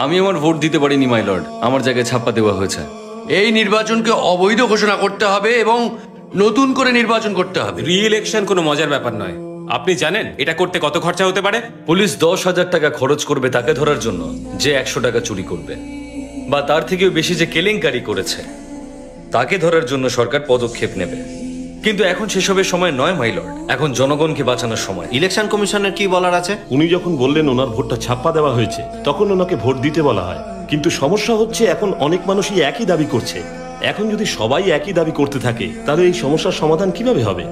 আমি আমার ভোট দিতে পারিনি মাই লর্ড, আমার জায়গায় ছাপ্পা দেওয়া হয়েছে। এই নির্বাচনকে অবৈধ ঘোষণা করতে হবে এবং নতুন করে নির্বাচন করতে হবে। রি-ইলেকশন কোনো মজার ব্যাপার নয়। আপনি জানেন এটা করতে কত খরচা হতে পারে? পুলিশ 10,000 টাকা খরচ করবে তাকে ধরার জন্য যে 100 টাকা চুরি করবে, বা তার থেকেও বেশি যে কেলেঙ্কারি করেছে তাকে ধরার জন্য সরকার পদক্ষেপ নেবে। কিন্তু এখন সেসবের সময় নয় মাই লর্ড, এখন জনগণকে বাঁচানোর সময়। ইলেকশন কমিশনের কি বলার আছে? উনি যখন বললেন ওনার ভোটটা ছাপ্পা দেওয়া হয়েছে, তখন ওনাকে ভোট দিতে বলা হয়। কিন্তু সমস্যা হচ্ছে এখন অনেক মানুষই একই দাবি করছে। এখন যদি সবাই একই দাবি করতে থাকে তাহলে এই সমস্যার সমাধান কিভাবে হবে?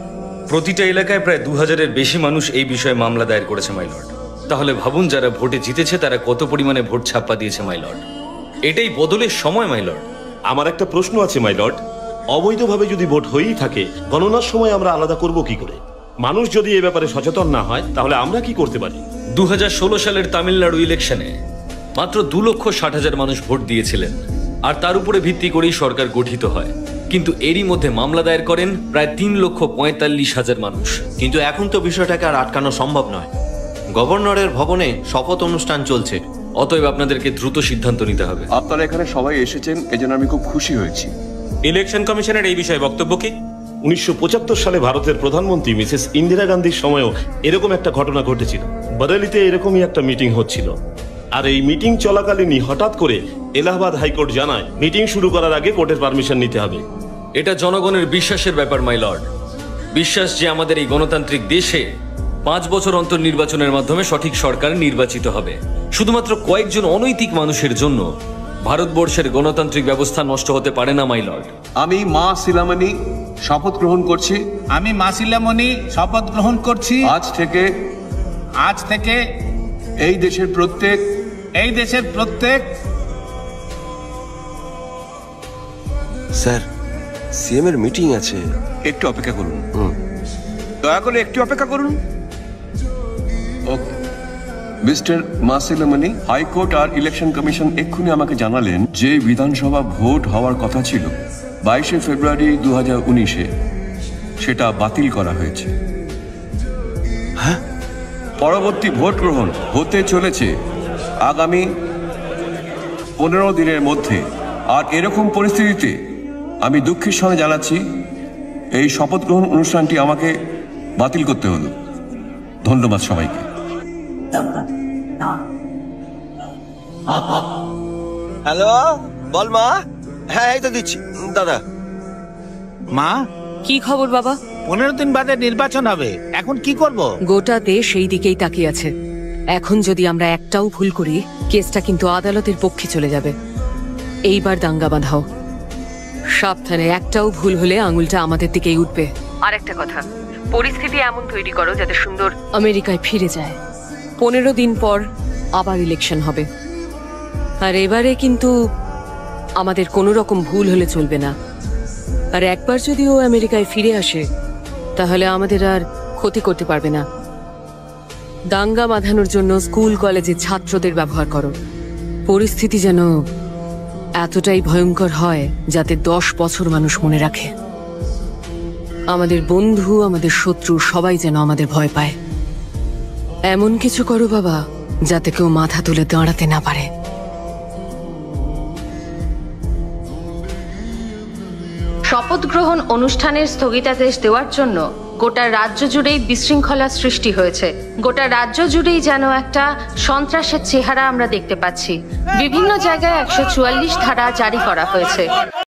প্রতিটা এলাকায় প্রায় 2000-এর বেশি মানুষ এই বিষয়ে মামলা দায়ের করেছে মাই লর্ড। তাহলে ভাবুন যারা ভোটে জিতেছে তারা কত পরিমাণে ভোট ছাপ্পা দিয়েছে মাই লর্ড। এটাই বদলের সময় মাই লর্ড। আমার একটা প্রশ্ন আছে মাই লর্ড, অবৈধভাবে যদি ভোট হয়েই থাকে গণনার সময় আমরা আলাদা করব কি করে? মানুষ যদি এ ব্যাপারে সচেতন না হয় তাহলে আমরা কি করতে পারি? 2016 সালের তামিলনাড়ু ইলেকশনে মাত্র 2,60,000 মানুষ ভোট দিয়েছিলেন, আর তার উপরে ভিত্তি করেই সরকার গঠিত হয়। কিন্তু এরই মধ্যে মামলা দায়ের করেন প্রায় 3,45,000 মানুষ। কিন্তু এখন তো বিষয়টাকে আর আটকানো সম্ভব নয়। গভর্নরের ভবনে শপথ অনুষ্ঠান চলছে। অতএব আপনাদেরকে দ্রুত সিদ্ধান্ত নিতে হবে। আপনারা এখানে সবাই এসেছেন, এজন্য আমি খুব খুশি হয়েছি। ইলেকশন কমিশনের এই বিষয়ে বক্তব্য কি? 1975 সালে ভারতের প্রধানমন্ত্রী মিসেস ইন্দিরা গান্ধীর সময়ও এরকম একটা ঘটনা ঘটেছিল। বরেলিতে এরকমই একটা মিটিং হচ্ছিল, আর এই মিটিং চলাকালীনই হঠাৎ করে এলাহাবাদ হাইকোর্ট জানায় মিটিং শুরু করার আগে কোর্টের পারমিশন নিতে হবে। এটা জনগণের বিশ্বাসের ব্যাপার মাই লর্ড। বিশ্বাস যে আমাদের এই গণতান্ত্রিক দেশে 5 বছর অন্তর নির্বাচনের মাধ্যমে সঠিক সরকার নির্বাচিত হবে। শুধুমাত্র কয়েকজন অনৈতিক মানুষের জন্য ভারতবর্ষের গণতান্ত্রিক ব্যবস্থা নষ্ট হতে পারে না মাই লর্ড। আমি মা শিলামণি শপথ গ্রহণ করছি। আমি মা শিলামণি শপথ গ্রহণ করছি। আজ থেকে এই দেশের প্রত্যেক স্যার, সিএম এর মিটিং আছে, একটু অপেক্ষা করুন। দয়া করে একটু অপেক্ষা করুন। ওকে মিস্টার মাসিলামণি, হাইকোর্ট আর ইলেকশন কমিশন এক্ষুনি আমাকে জানালেন যে বিধানসভা ভোট হওয়ার কথা ছিল 22শে ফেব্রুয়ারি 2019-এ, সেটা বাতিল করা হয়েছে। হ্যাঁ? পরবর্তী ভোট গ্রহণ হতে চলেছে আগামী 15 দিনের মধ্যে। আর এরকম পরিস্থিতিতে আমি দুঃখের সঙ্গে জানাচ্ছি এই শপথ গ্রহণ অনুষ্ঠানটি আমাকে বাতিল করতে হলো। ধন্যবাদ সবাইকে। হ্যালো, বল মা। হ্যাঁ, এই তো দিচ্ছি দাদা। মা, কি খবর বাবা? 15 দিন বাদে নির্বাচন হবে, এখন কি করব? গোটা দেশ এই দিকেই তাকিয়ে আছে। এখন যদি আমরা একটাও ভুল করি, কেসটা কিন্তু আদালতের পক্ষে চলে যাবে। এইবার দাঙ্গা বাঁধাও, সাবধানে। একটাও ভুল হলে আঙুলটা আমাদের দিকেই উঠবে। আর একটা কথা, পরিস্থিতি এমন তৈরি করো যাতে সুন্দর আমেরিকায় ফিরে যায়। 15 দিন পর আবার ইলেকশন হবে, আর এবারে কিন্তু আমাদের কোনো রকম ভুল হলে চলবে না। আর একবার যদি ও আমেরিকায় ফিরে আসে তাহলে আমাদের আর ক্ষতি করতে পারবে না। দাঙ্গা বাঁধানোর জন্য স্কুল কলেজের ছাত্রদের ব্যবহার করো। পরিস্থিতি যেন এতটাই ভয়ঙ্কর হয় যাতে 10 বছর মানুষ মনে রাখে। আমাদের বন্ধু, আমাদের শত্রু সবাই যেন আমাদের ভয় পায়। এমন কিছু করো বাবা যাতে কেউ মাথা তুলে দাঁড়াতে না পারে। শপথ গ্রহণ অনুষ্ঠানের স্থগিতাদেশ দেওয়ার জন্য গোটা রাজ্য জুড়েই বিশৃঙ্খলা সৃষ্টি হয়েছে। গোটা রাজ্য জুড়েই যেন একটা সন্ত্রাসের চেহারা আমরা দেখতে পাচ্ছি। বিভিন্ন জায়গায় 144 ধারা জারি করা হয়েছে।